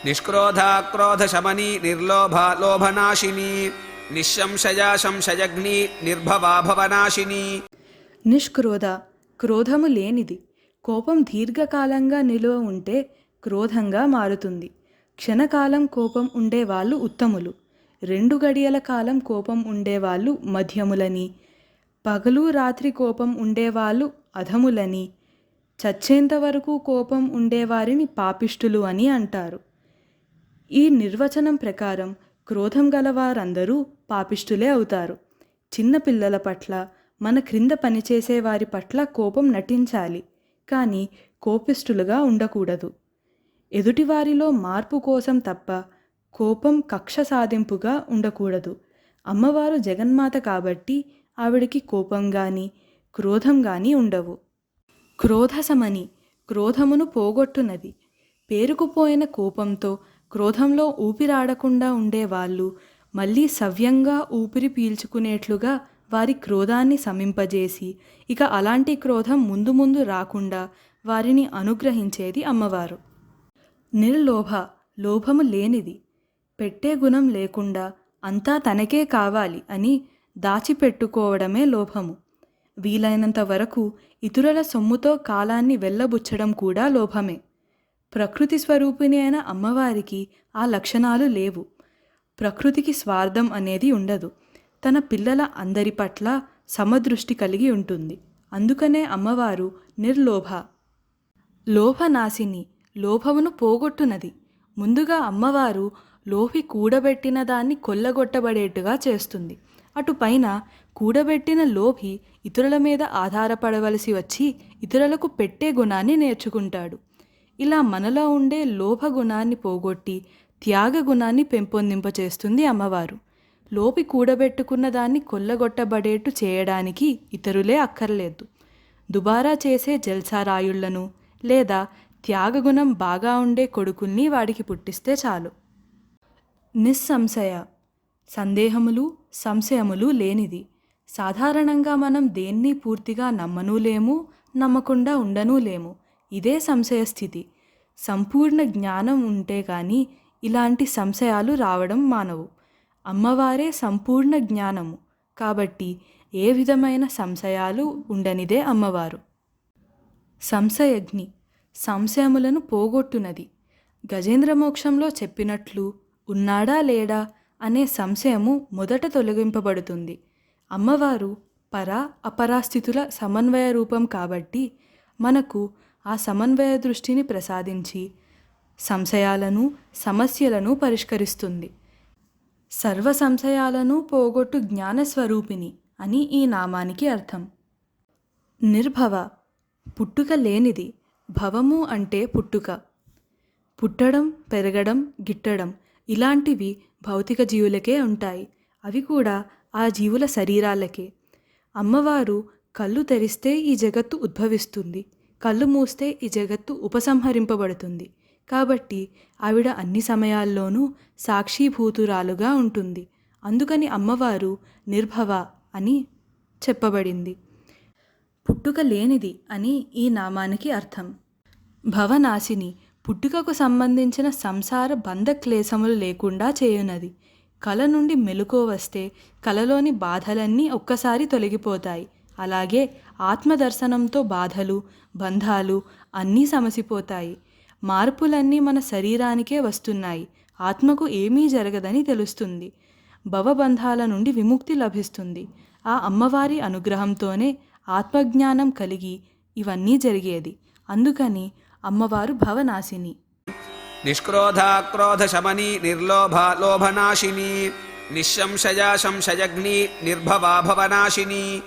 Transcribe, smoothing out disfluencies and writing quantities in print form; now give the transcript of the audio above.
నిష్క్రోధా క్రోధశమనీ నిర్లోభా లోభనాశిని నిశ్శంశయా సంశయగ్ని నిర్భవా భవనాశిని. నిష్క్రోధ క్రోధము లేనిది. కోపం దీర్ఘకాలంగా నిలువ ఉంటే క్రోధంగా మారుతుంది. క్షణకాలం కోపం ఉండేవాళ్ళు ఉత్తములు. 2 గడియల కాలం కోపం ఉండేవాళ్ళు మధ్యములని, పగలు రాత్రి కోపం ఉండేవాళ్ళు అధములని, చచ్చేంత వరకు కోపం ఉండేవారిని పాపిష్టులు అని అంటారు. ఈ నిర్వచనం ప్రకారం క్రోధం గలవారందరూ పాపిష్టులే అవుతారు. చిన్న పిల్లల పట్ల, మన క్రింద పనిచేసే వారి పట్ల కోపం నటించాలి, కానీ కోపిష్టులుగా ఉండకూడదు. ఎదుటివారిలో మార్పు కోసం తప్ప కోపం కక్ష సాధింపుగా ఉండకూడదు. అమ్మవారు జగన్మాత కాబట్టి ఆవిడికి కోపం కానీ క్రోధం కానీ ఉండవు. క్రోధశమని క్రోధమును పోగొట్టునది. పేరుకుపోయిన కోపంతో క్రోధంలో ఊపిరాడకుండా ఉండేవాళ్ళు మళ్ళీ సవ్యంగా ఊపిరి పీల్చుకునేట్లుగా వారి క్రోధాన్ని శమింపజేసి, ఇక అలాంటి క్రోధం ముందు ముందు రాకుండా వారిని అనుగ్రహించేది అమ్మవారు. నిర్లోభ లోభము లేనిది. పెట్టే గుణం లేకుండా అంతా తనకే కావాలి అని దాచిపెట్టుకోవడమే లోభము. వీలైనంత వరకు ఇతరుల సొమ్ముతో కాలాన్ని వెళ్ళబుచ్చడం కూడా లోభమే. ప్రకృతి స్వరూపిణి అయిన అమ్మవారికి ఆ లక్షణాలు లేవు. ప్రకృతికి స్వార్థం అనేది ఉండదు. తన పిల్లల అందరి పట్ల సమదృష్టి కలిగి ఉంటుంది. అందుకనే అమ్మవారు నిర్లోభ. లోభనాశిని లోభమును పోగొట్టునది. ముందుగా అమ్మవారు లోభి కూడబెట్టిన దాన్ని కొల్లగొట్టబడేట్టుగా చేస్తుంది. అటుపైన కూడబెట్టిన లోభి ఇతరుల మీద ఆధారపడవలసి వచ్చి ఇతరులకు పెట్టే గుణాన్ని నేర్చుకుంటాడు. ఇలా మనలో ఉండే లోభ గుణాన్ని పోగొట్టి త్యాగ గుణాన్ని పెంపొందింపచేస్తుంది అమ్మవారు. లోపి కూడబెట్టుకున్న దాన్ని కొల్లగొట్టబడేట్టు చేయడానికి ఇతరులే అక్కర్లేదు. దుబారా చేసే జల్సారాయుళ్లను లేదా త్యాగగుణం బాగా ఉండే కొడుకుల్ని వాడికి పుట్టిస్తే చాలు. నిస్సంశయ సందేహములు సంశయములు లేనిది. సాధారణంగా మనం దేన్ని పూర్తిగా నమ్మనూ లేము, నమ్మకుండా ఉండనూ లేము. ఇదే సంశయ స్థితి. సంపూర్ణ జ్ఞానం ఉంటే కానీ ఇలాంటి సంశయాలు రావడం మానవు. అమ్మవారే సంపూర్ణ జ్ఞానము కాబట్టి ఏ విధమైన సంశయాలు ఉండనిదే అమ్మవారు. సంశయగ్ని సంశయములను పోగొట్టునది. గజేంద్రమోక్షంలో చెప్పినట్లు ఉన్నాడా లేడా అనే సంశయము మొదట తొలగింపబడుతుంది. అమ్మవారు పర అపరాస్థితుల సమన్వయ రూపం కాబట్టి మనకు ఆ సమన్వయ దృష్టిని ప్రసాదించి సంశయాలను సమస్యలను పరిష్కరిస్తుంది. సర్వ సంశయాలను పోగొట్టు జ్ఞానస్వరూపిణి అని ఈ నామానికి అర్థం. నిర్భవ పుట్టుక లేనిది. భవము అంటే పుట్టుక. పుట్టడం, పెరగడం, గిట్టడం ఇలాంటివి భౌతిక జీవులకే ఉంటాయి. అవి కూడా ఆ జీవుల శరీరాలకే. అమ్మవారు కళ్ళు తెరిస్తే ఈ జగత్తు ఉద్భవిస్తుంది, కళ్ళు మూస్తే ఈ జగత్తు ఉపసంహరింపబడుతుంది. కాబట్టి ఆవిడ అన్ని సమయాల్లోనూ సాక్షిభూతురాలుగా ఉంటుంది. అందుకని అమ్మవారు నిర్భవ అని చెప్పబడింది. పుట్టుక లేనిది అని ఈ నామానికి అర్థం. భవనాశిని పుట్టుకకు సంబంధించిన సంసార బంధ క్లేశములు లేకుండా చేయునది. కల నుండి మెలకువ వస్తే కలలోని బాధలన్నీ ఒక్కసారి తొలగిపోతాయి. అలాగే ఆత్మదర్శనంతో బాధలు బంధాలు అన్నీ సమసిపోతాయి. మార్పులన్నీ మన శరీరానికే వస్తున్నాయి. ఆత్మకు ఏమీ జరగదని తెలుస్తుంది. భవబంధాల నుండి విముక్తి లభిస్తుంది. ఆ అమ్మవారి అనుగ్రహంతోనే ఆత్మజ్ఞానం కలిగి ఇవన్నీ జరిగేది. అందుకని అమ్మవారు భవనాశిని. నిష్క్రోధా క్రోధశమనీ నిర్లోభా లోభనాశిని నిశ్శంశయా సంశయగ్ని నిర్భవా భవనాశిని.